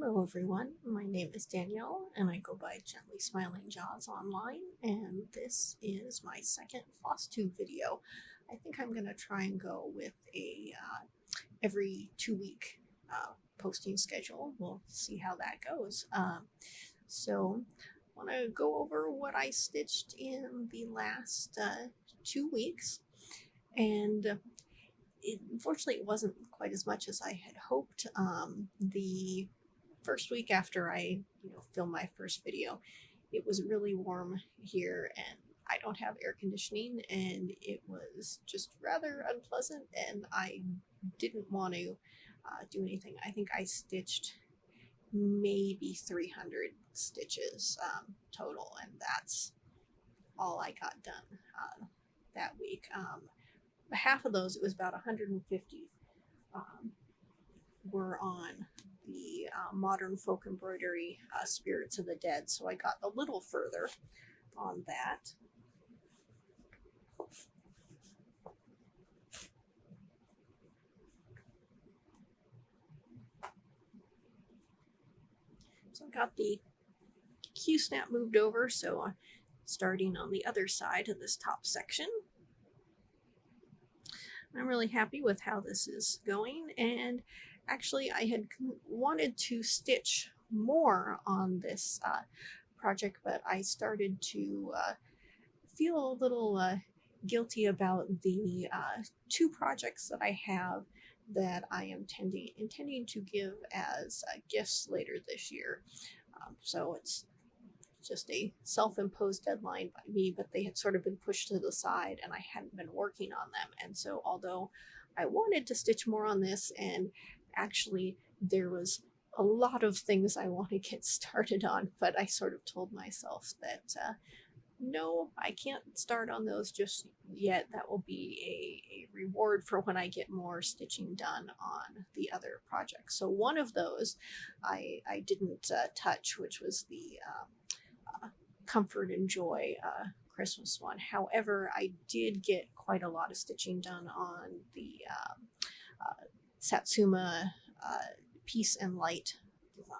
Hello everyone, my name is Danielle and I go by Gently Smiling Jaws online, and this is my second Flosstube video. I think I'm going to try and go with a every 2-week posting schedule. We'll see how that goes. So I want to go over what I stitched in the last 2 weeks, and unfortunately it wasn't quite as much as I had hoped. The first week after I filmed my first video, it was really warm here and I don't have air conditioning, and it was just rather unpleasant, and I didn't want to do anything. I think I stitched maybe 300 stitches total, and that's all I got done that week. Half of those, it was about 150, were on the modern folk embroidery Spirits of the Dead, so I got a little further on that. So I got the Q-snap moved over, so starting on the other side of this top section. I'm really happy with how this is going, and actually I had wanted to stitch more on this project, but I started to feel a little guilty about the 2 projects that I have that I am intending to give as gifts later this year. So it's just a self-imposed deadline by me, but they had sort of been pushed to the side and I hadn't been working on them. And so although I wanted to stitch more on this, and actually there was a lot of things I want to get started on, but I sort of told myself that no, I can't start on those just yet. That will be a reward for when I get more stitching done on the other projects. So one of those I didn't touch, which was the Comfort and Joy Christmas one. However, I did get quite a lot of stitching done on the Satsuma Peace and Light design.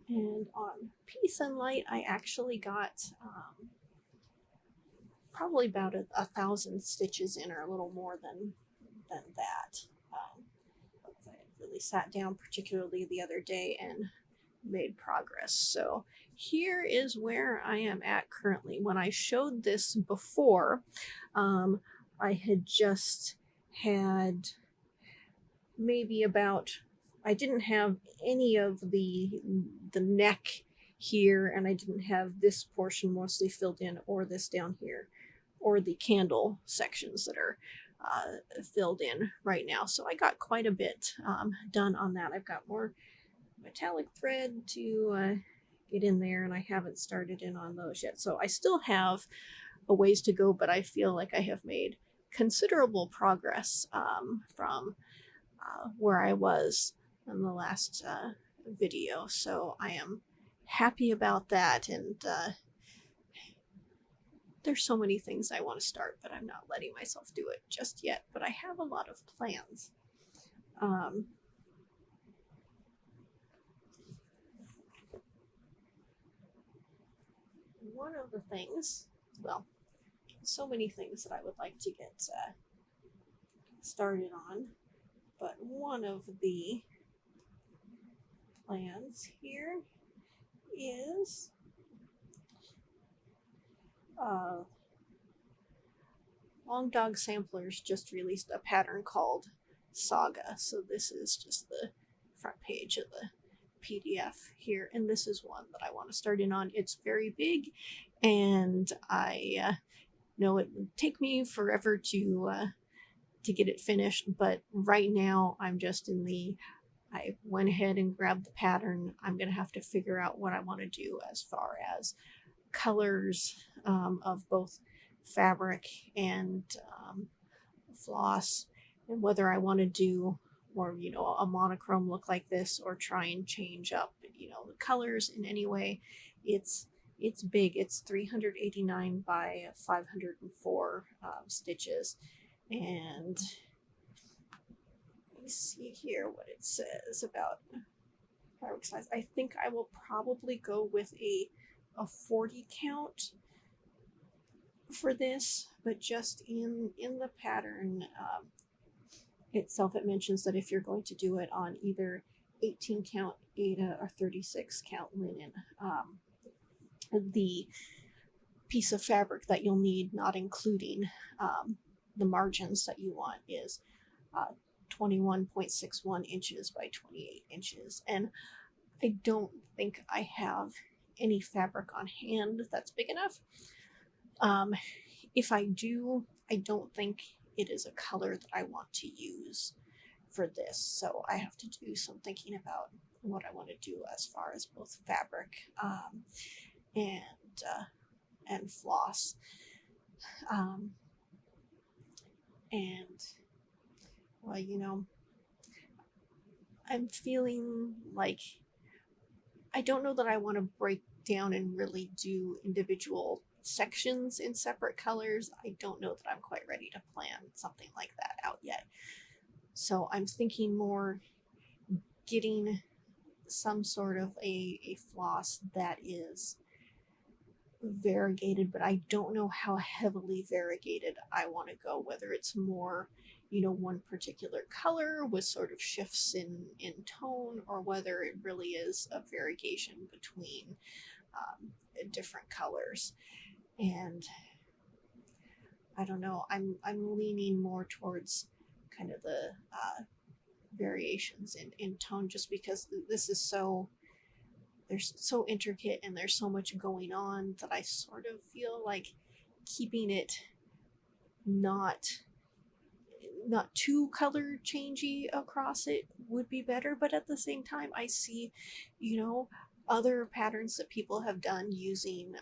And on Peace and Light, I actually got probably about 1,000 stitches in, or a little more than that. I really sat down, particularly the other day, and made progress. So here is where I am at currently. When I showed this before, I had just had maybe about, I didn't have any of the neck here, and I didn't have this portion mostly filled in, or this down here, or the candle sections that are filled in right now. So I got quite a bit done on that. I've got more metallic thread to get in there, and I haven't started in on those yet. So I still have a ways to go, but I feel like I have made considerable progress from where I was in the last video. So I am happy about that, and there's so many things I want to start, but I'm not letting myself do it just yet. But I have a lot of plans. One of the things, well, so many things that I would like to get started on, but one of the plans here is Long Dog Samplers just released a pattern called SAGA. So this is just the front page of the PDF here, and this is one that I want to start in on. It's very big, and I know it would take me forever to get it finished, but right now I'm just in the, I went ahead and grabbed the pattern. I'm going to have to figure out what I want to do as far as colors of both fabric and floss, and whether I want to do more, a monochrome look like this, or try and change up, the colors in any way. It's big. It's 389 by 504 stitches, And let me see here what it says about fabric size. I think I will probably go with a 40 count for this, but just in the pattern itself, it mentions that if you're going to do it on either 18 count Aida or 36 count linen, the piece of fabric that you'll need, not including the margins that you want, is 21.61 inches by 28 inches. And I don't think I have any fabric on hand that's big enough. If I do, I don't think it is a color that I want to use for this. So I have to do some thinking about what I want to do as far as both fabric and floss. And well, you know, I'm feeling like I don't know that I want to break down and really do individual sections in separate colors. I don't know that I'm quite ready to plan something like that out yet. So I'm thinking more getting some sort of a floss that is variegated, but I don't know how heavily variegated I want to go, whether it's more, you know, one particular color with sort of shifts in tone, or whether it really is a variegation between different colors. And I don't know, I'm leaning more towards kind of the variations in tone, just because this is so, there's so intricate and there's so much going on that I sort of feel like keeping it not too color changey across it would be better. But at the same time, I see, you know, other patterns that people have done using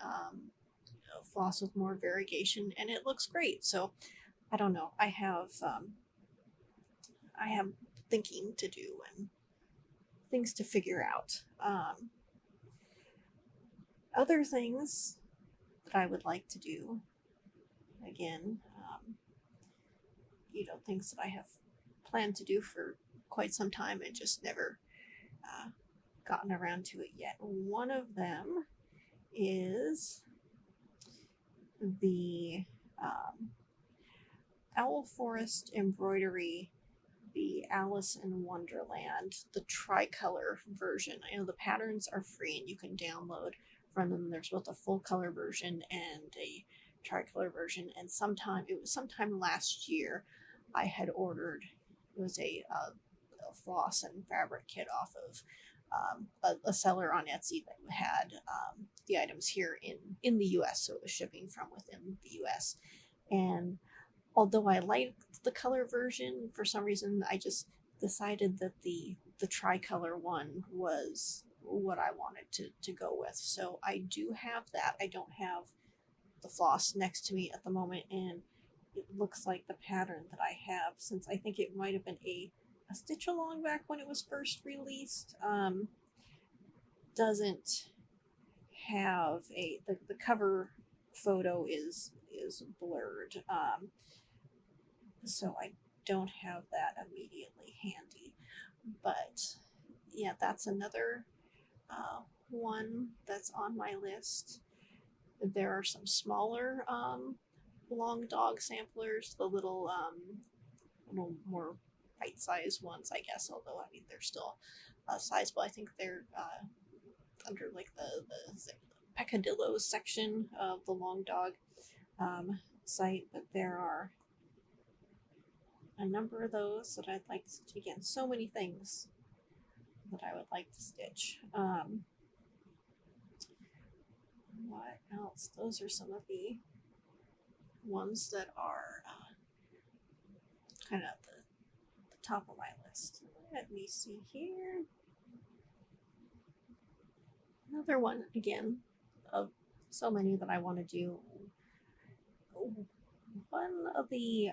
floss with more variegation, and it looks great. So I don't know, I have thinking to do and things to figure out. Other things that I would like to do, again, you know, things that I have planned to do for quite some time and just never gotten around to it yet. One of them is the Owl Forest Embroidery, the Alice in Wonderland, the tricolor version. I know the patterns are free and you can download from them. There's both a full color version and a tricolor version. And it was sometime last year, I had ordered, it was a floss and fabric kit off of a seller on Etsy that had the items here in the US, so it was shipping from within the US. And although I liked the color version, for some reason I just decided that the tricolor one was what I wanted to go with. So I do have that. I don't have the floss next to me at the moment, and it looks like the pattern that I have, since I think it might have been a stitch along back when it was first released, doesn't have the cover photo is blurred, so I don't have that immediately handy. But yeah, that's another one that's on my list. There are some smaller long dog samplers, the little more bite-sized ones, I guess, although I mean they're still sizable. I think they're under like the peccadillos section of the long dog site, but there are a number of those that I'd like to stitch. Again, so many things that I would like to stitch. What else? Those are some of the ones that are kind of at the top of my list. Let me see here. Another one, again, of so many that I want to do. One of the,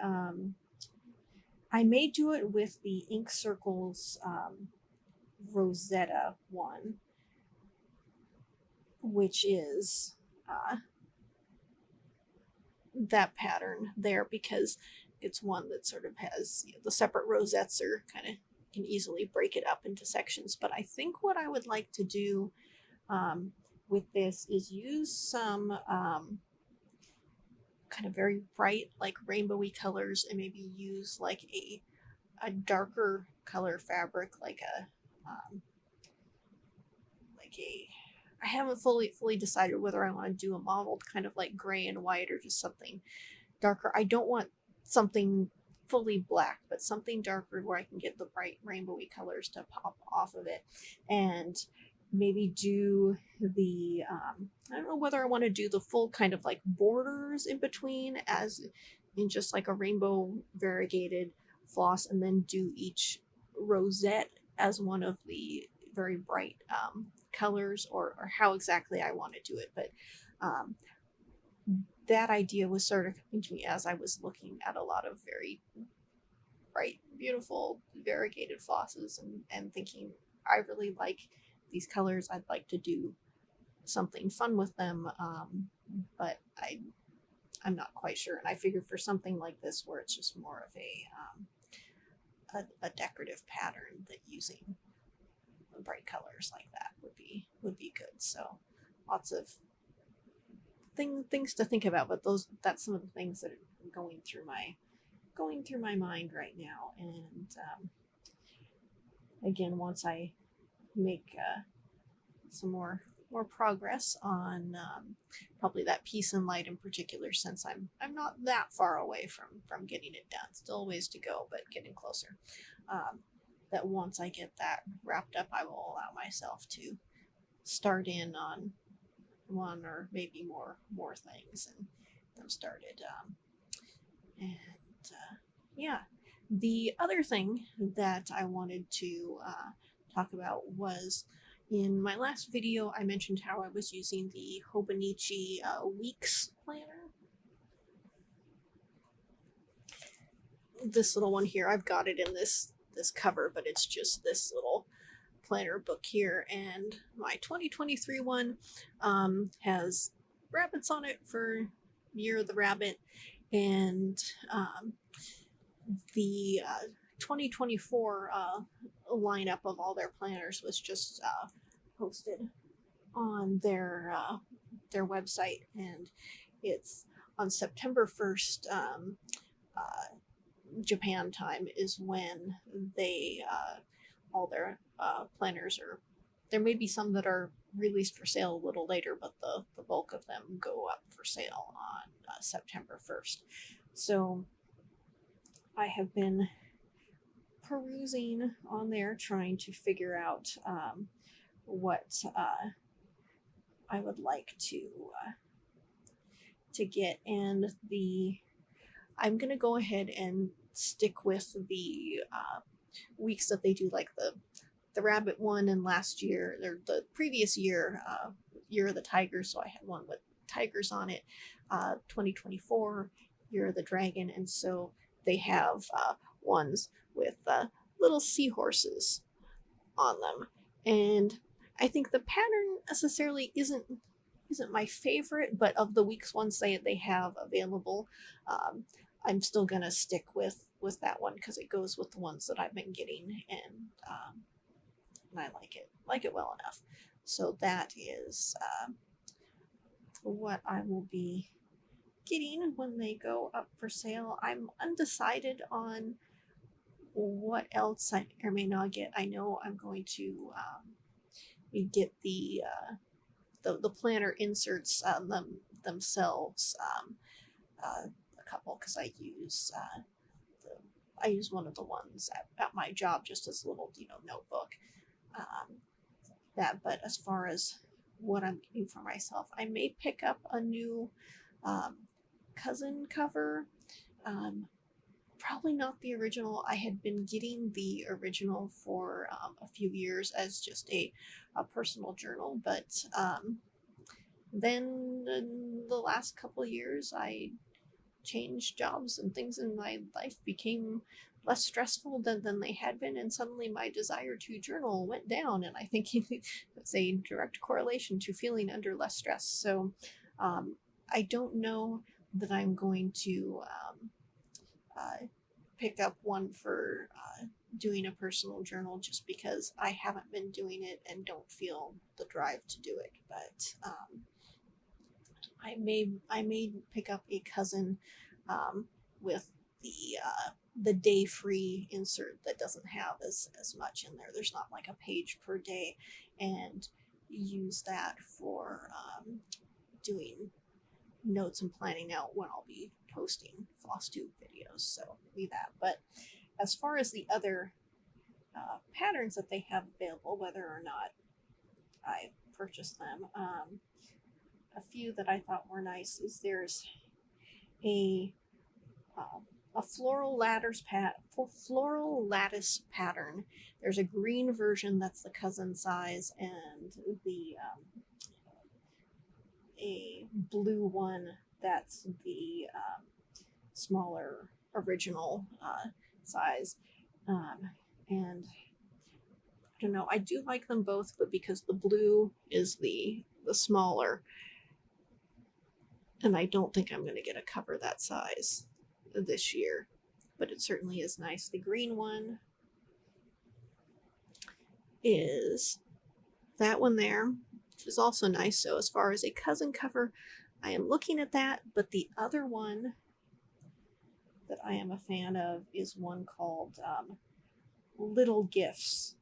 I may do it with the Ink Circles Rosetta one, which is that pattern there, because it's one that sort of has, you know, the separate rosettes are kind of, can easily break it up into sections. But I think what I would like to do with this is use some kind of very bright, like rainbowy colors, and maybe use like a darker color fabric, like a I haven't fully decided whether I want to do a mottled kind of like gray and white or just something darker. I don't want something fully black, but something darker where I can get the bright rainbowy colors to pop off of it. And maybe do the I don't know whether I want to do the full kind of like borders in between as in just like a rainbow variegated floss, and then do each rosette as one of the very bright colors, or how exactly I want to do it. But that idea was sort of coming to me as I was looking at a lot of very bright, beautiful, variegated flosses, and thinking, I really like these colors. I'd like to do something fun with them, but I'm not quite sure. And I figured for something like this, where it's just more of a decorative pattern, that using bright colors like that would be good. So lots of things to think about, but that's some of the things that are going through my mind right now. And again, once I make some more progress on probably that peace and light in particular, since I'm not that far away from getting it done, still a ways to go, but getting closer. That once I get that wrapped up, I will allow myself to start in on one or maybe more things and them started. Yeah, the other thing that I wanted to talk about was, in my last video, I mentioned how I was using the Hobonichi Weeks planner. This little one here, I've got it in this cover, but it's just this little planner book here, and my 2023 one has rabbits on it for Year of the Rabbit, and the 2024 lineup of all their planners was just posted on their website, and it's on September 1st. Japan time is when they all their planners are. There may be some that are released for sale a little later, but the bulk of them go up for sale on September 1st. So I have been perusing on there, trying to figure out what I would like to get, and I'm gonna go ahead and stick with the weeks that they do, like the rabbit one, and last year, or the previous year, Year of the Tiger, so I had one with tigers on it. 2024 Year of the Dragon, and so they have ones with little seahorses on them, and I think the pattern necessarily isn't my favorite, but of the weeks ones they have available, I'm still gonna stick with that one because it goes with the ones that I've been getting, and I like it well enough. So that is what I will be getting when they go up for sale. I'm undecided on what else I may not get. I know I'm going to get the planner inserts themselves, a couple, because I use one of the ones at my job just as a little notebook. But as far as what I'm getting for myself, I may pick up a new cousin cover. Probably not the original. I had been getting the original for a few years as just a personal journal, but then in the last couple of years, I changed jobs and things in my life became less stressful than they had been, and suddenly my desire to journal went down, and I think it's a direct correlation to feeling under less stress. So I don't know that I'm going to pick up one for doing a personal journal, just because I haven't been doing it and don't feel the drive to do it. But I may pick up a cousin with the day free insert that doesn't have as much in there. There's not like a page per day, and use that for doing notes and planning out when I'll be posting Flosstube videos. So maybe that. But as far as the other patterns that they have available, whether or not I purchased them, a few that I thought were nice is there's a floral lattice pattern. There's a green version that's the cousin size, and a blue one that's the smaller original size. And I don't know, I do like them both, but because the blue is the smaller, and I don't think I'm going to get a cover that size this year, but it certainly is nice. The green one is that one there, which is also nice. So as far as a cousin cover, I am looking at that, but the other one that I am a fan of is one called Little Gifts,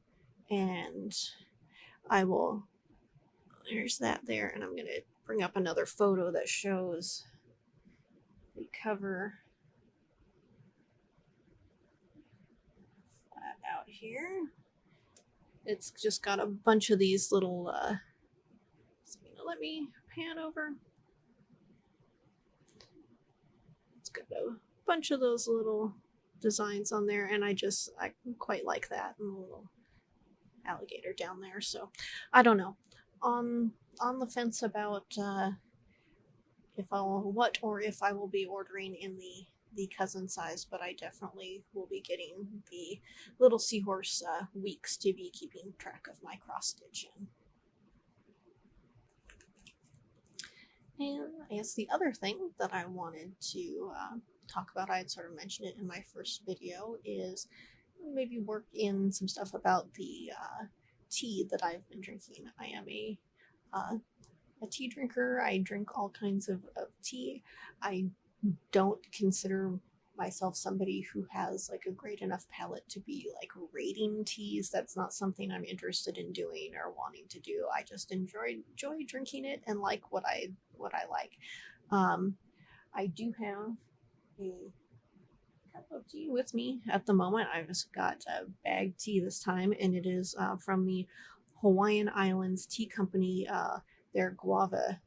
and there's that there, and I'm going to bring up another photo that shows the cover out here. It's just got a bunch of these little let me pan over. It's got a bunch of those little designs on there, and I quite like that, and a little alligator down there. So I don't know, on the fence about if I will be ordering in the cousin size, but I definitely will be getting the little seahorse weeks to be keeping track of my cross stitching. And I guess the other thing that I wanted to talk about, I had sort of mentioned it in my first video, is maybe work in some stuff about the tea that I've been drinking. I am a tea drinker. I drink all kinds of tea. I don't consider myself somebody who has like a great enough palate to be like rating teas. That's not something I'm interested in doing or wanting to do. I just enjoy drinking it and like what I like. I do have a cup of tea with me at the moment. I just got a bagged tea this time, and it is from the Hawaiian Islands Tea Company, their guava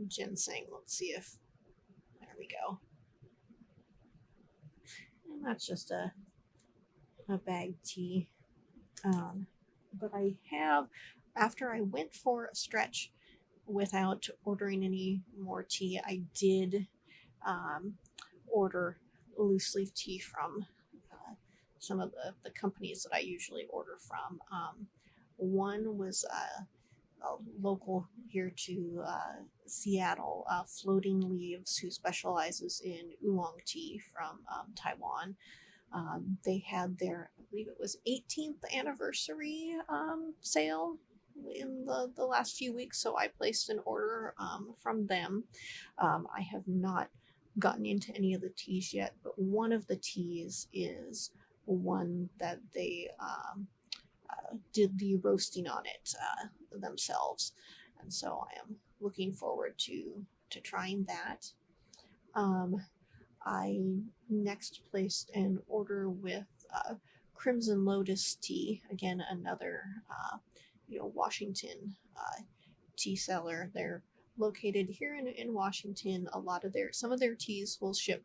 ginseng. Let's see if, there we go. And that's just a bagged tea. But I have, after I went for a stretch without ordering any more tea, I did order loose leaf tea from some of the companies that I usually order from. One was local here to Seattle, Floating Leaves, who specializes in oolong tea from Taiwan. They had their, I believe it was 18th anniversary sale in the last few weeks, so I placed an order from them. I have not gotten into any of the teas yet, but one of the teas is one that they did the roasting on it themselves, and so I am looking forward to trying that. I next placed an order with Crimson Lotus Tea, again another Washington tea seller. They're located here in Washington. Some of their teas will ship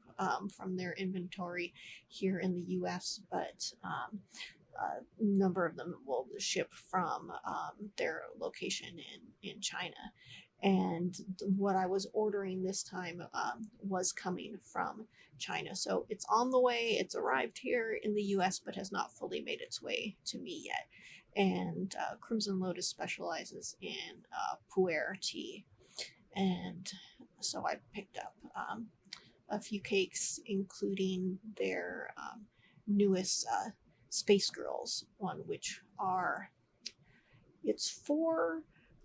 from their inventory here in the US, but a number of them will ship from their location in China. And what I was ordering this time was coming from China. So it's on the way. It's arrived here in the US, but has not fully made its way to me yet. And Crimson Lotus specializes in pu'er tea. And so I picked up a few cakes, including their newest Space Girls one, which are, it's four,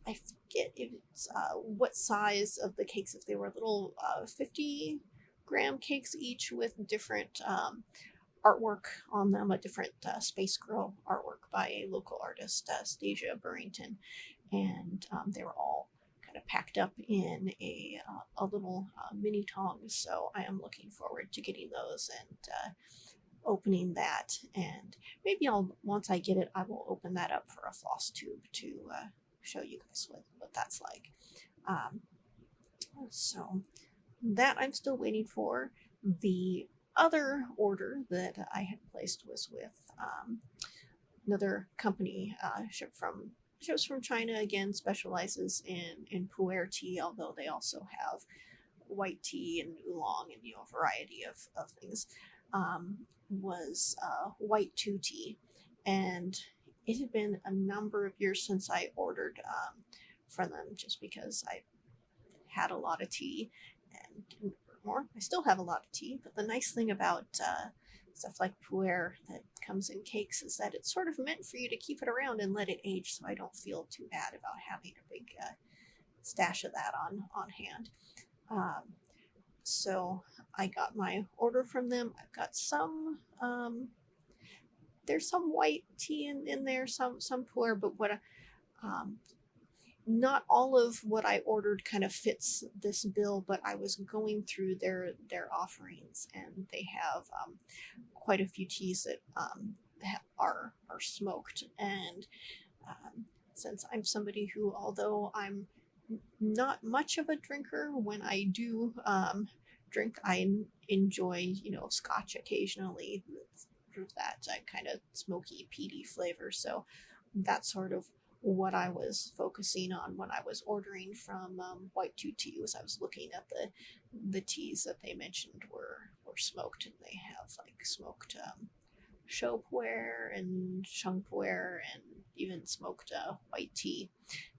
I forget if it's what size of the cakes, if they were little 50-gram cakes each with different artwork on them, a different Space Girl artwork by a local artist, Stasia Burrington, and they were all kind of packed up in a little mini tong. So I am looking forward to getting those and opening that, and maybe once I get it, I will open that up for a Flosstube to show you guys what that's like. So that I'm still waiting for. The other order that I had placed was with another company, ships from China, again, specializes in pu'er tea, although they also have white tea and oolong and a variety of things. Was white two tea, and it had been a number of years since I ordered from them, just because I had a lot of tea and didn't order more. I still have a lot of tea, but the nice thing about stuff like pu'er that comes in cakes is that it's sort of meant for you to keep it around and let it age, so I don't feel too bad about having a big stash of that on hand. So I got my order from them. I've got some, there's some white tea in there, some pu'er, but what, not all of what I ordered kind of fits this bill, but I was going through their offerings, and they have quite a few teas that are smoked. And since I'm somebody who, although I'm not much of a drinker, when I do drink, I enjoy, scotch occasionally, that kind of smoky, peaty flavor. So that's sort of what I was focusing on when I was ordering from White Two Tea. Was I was looking at the teas that they mentioned were smoked, and they have like smoked show pu'er and sheng pu'er, and even smoked white tea.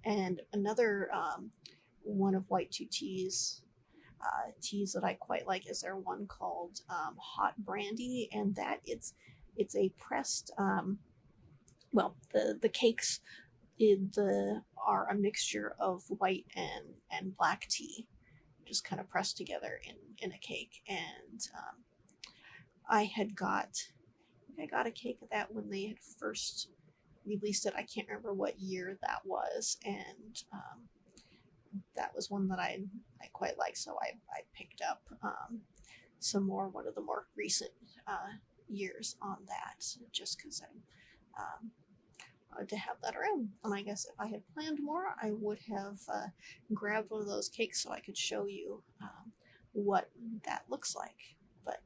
And another one of White Two Tea's teas that I quite like is their one called Hot Brandy, and that it's a pressed, the cakes are a mixture of white and black tea, just kind of pressed together in a cake. And I got a cake of that when they had first released it. I can't remember what year that was, and that was one that I quite like, so I picked up some more, one of the more recent years on that, just because I wanted to have that around. And I guess if I had planned more, I would have grabbed one of those cakes so I could show you what that looks like. But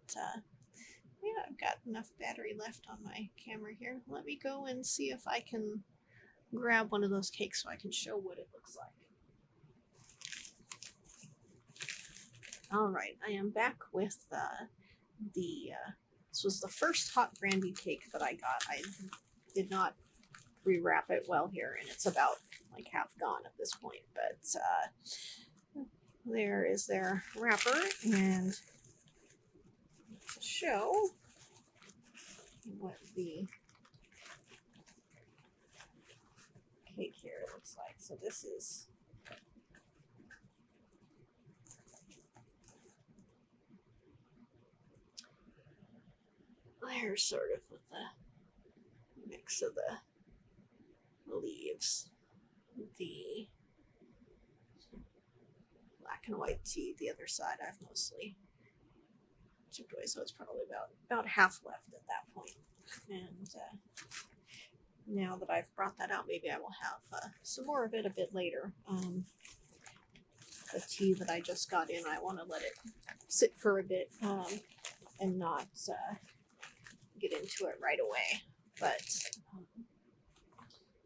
yeah, I've got enough battery left on my camera here. Let me go and see if I can grab one of those cakes so I can show what it looks like. All right, I am back with this was the first hot brandy cake that I got. I did not rewrap it well here, and it's about like half gone at this point, but there is their wrapper, and to show what the cake here looks like. So this is there's sort of with the mix of the leaves, the black and white tea. The other side I've mostly chipped away, so it's probably about half left at that point. And now that I've brought that out, maybe I will have some more of it a bit later. The tea that I just got in, I want to let it sit for a bit and not get into it right away. But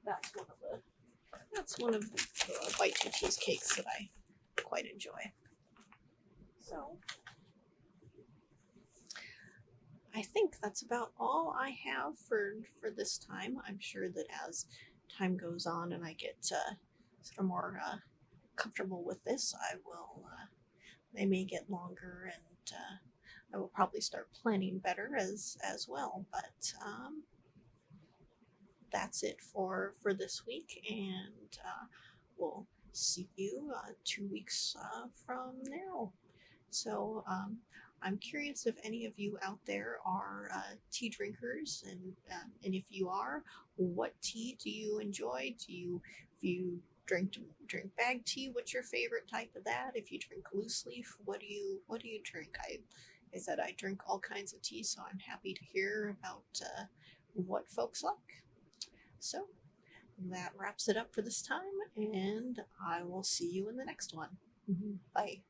that's one of the White Two Tea's cakes that I quite enjoy. So I think that's about all I have for this time. I'm sure that as time goes on and I get sort of more comfortable with this, I will, they may get longer, and I will probably start planning better as well. But that's it for this week, and we'll see you 2 weeks from now. So I'm curious if any of you out there are tea drinkers, and if you are, what tea do you enjoy? If you drink bag tea, what's your favorite type of that? If you drink loose leaf, what do you drink? I said I drink all kinds of tea, so I'm happy to hear about what folks like. So that wraps it up for this time, and I will see you in the next one. Bye.